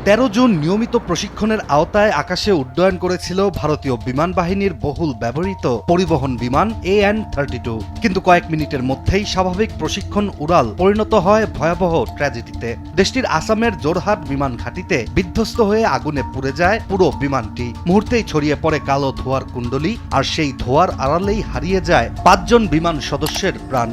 13 June নিয়মিত প্রশিক্ষণের আওতায় আকাশে উড্ডয়ন করেছিল ভারতীয় বিমান বাহিনীর বহুল ব্যবহৃত পরিবহন বিমান AN-32। কিন্তু কয়েক মিনিটের মধ্যেই স্বাভাবিক প্রশিক্ষণ উড়াল পরিণত হয় ভয়াবহ ট্র্যাজেডিতে। দেশটির আসামের জোরহাট বিমান ঘাঁটিতে বিধ্বস্ত হয়ে আগুনে পুড়ে যায় পুরো বিমানটি। মুহূর্তেই ছড়িয়ে পড়ে কালো ধোঁয়ার কুণ্ডলী, আর সেই ধোঁয়ার আড়ালেই হারিয়ে যায় 5 জন বিমান সদস্যের প্রাণ।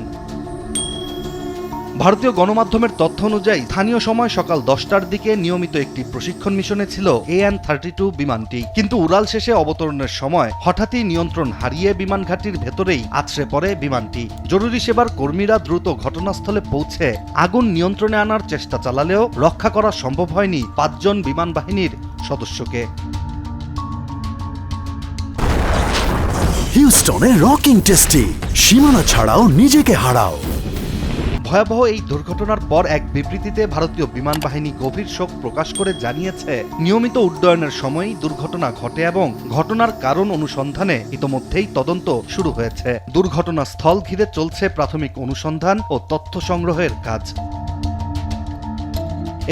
ভারতীয় গণমাধ্যমের তথ্য অনুযায়ী স্থানীয় সময় সকাল 10টার দিকে নিয়মিত একটি প্রশিক্ষণ মিশনে ছিল AN-32 বিমানটি। কিন্তু উড়াল শেষে অবতরণের সময় হঠাৎই নিয়ন্ত্রণ হারিয়ে বিমান ঘাঁটির ভেতরেই আছড়ে পড়ে বিমানটি। জরুরি সেবার কর্মীরা দ্রুত ঘটনাস্থলে পৌঁছে আগুন নিয়ন্ত্রণে আনার চেষ্টা চালালেও রক্ষা করা সম্ভব হয়নি 5 জন বিমান বাহিনীর সদস্যকে। হিউস্টনে রকিং টেস্টি, সীমানা ছাড়াও নিজেকে হারাও। ভয়াবহ এই দুর্ঘটনার পর এক বিবৃতিতে ভারতীয় বিমান বাহিনী গভীর শোক প্রকাশ করে জানিয়েছে, নিয়মিত উড্ডয়নের সময়ই দুর্ঘটনা ঘটে এবং ঘটনার কারণ অনুসন্ধানে ইতোমধ্যেই তদন্ত শুরু হয়েছে। দুর্ঘটনাস্থল ঘিরে চলছে প্রাথমিক অনুসন্ধান ও তথ্য সংগ্রহের কাজ।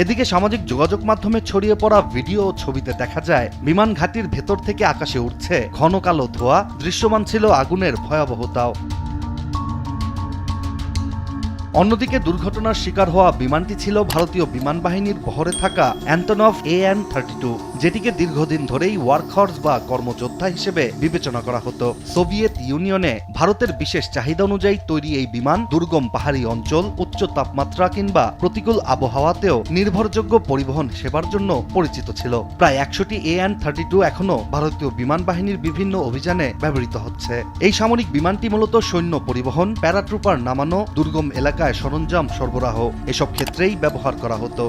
এদিকে সামাজিক যোগাযোগ মাধ্যমে ছড়িয়ে পড়া ভিডিও ও ছবিতে দেখা যায় বিমান ঘাঁটির ভেতর থেকে আকাশে উঠছে ঘন কালো ধোঁয়া, দৃশ্যমান ছিল আগুনের ভয়াবহতাও। অন্যদিকে দুর্ঘটনার শিকার হওয়া বিমানটি ছিল ভারতীয় বিমান বাহিনীর বহরে থাকা অ্যান্টনভ AN-32, যেটিকে দীর্ঘদিন ধরেই ওয়ার্কহর্স বা কর্মযোদ্ধা হিসেবে বিবেচনা করা হতো। সোভিয়েত ইউনিয়নে ভারতের বিশেষ চাহিদা অনুযায়ী তৈরি এই বিমান দুর্গম পাহাড়ি অঞ্চল, উচ্চ তাপমাত্রা কিংবা প্রতিকূল আবহাওয়াতেও নির্ভরযোগ্য পরিবহন সেবার জন্য পরিচিত ছিল। প্রায় 100টি AN-32 এখনও ভারতীয় বিমান বাহিনীর বিভিন্ন অভিযানে ব্যবহৃত হচ্ছে। এই সামরিক বিমানটি মূলত সৈন্য পরিবহন, প্যারাট্রুপার নামানো, দুর্গম এলাকা সরঞ্জাম সরবরাহ এসব ক্ষেত্রেই ব্যবহার করা হতো।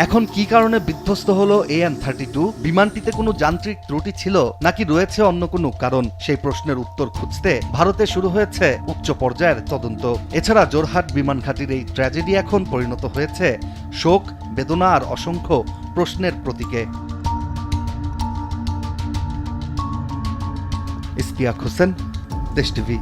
এখন কি কারণে বিধ্বস্ত হলো AN-32? বিমানটিতে কোনো যান্ত্রিক ত্রুটি ছিল নাকি রয়েছে অন্য কোনো কারণ? সেই প্রশ্নের উত্তর খুঁজতে ভারতে শুরু হয়েছে উচ্চ পর্যায়ের তদন্ত। এছাড়া জোরহাট বিমান ঘাঁটির এই ট্র্যাজেডি এখন পরিণত হয়েছে শোক, বেদনা আর অসংখ্য প্রশ্নের প্রতীকে। ইশতিয়াক হোসেন, দেশ টিভি।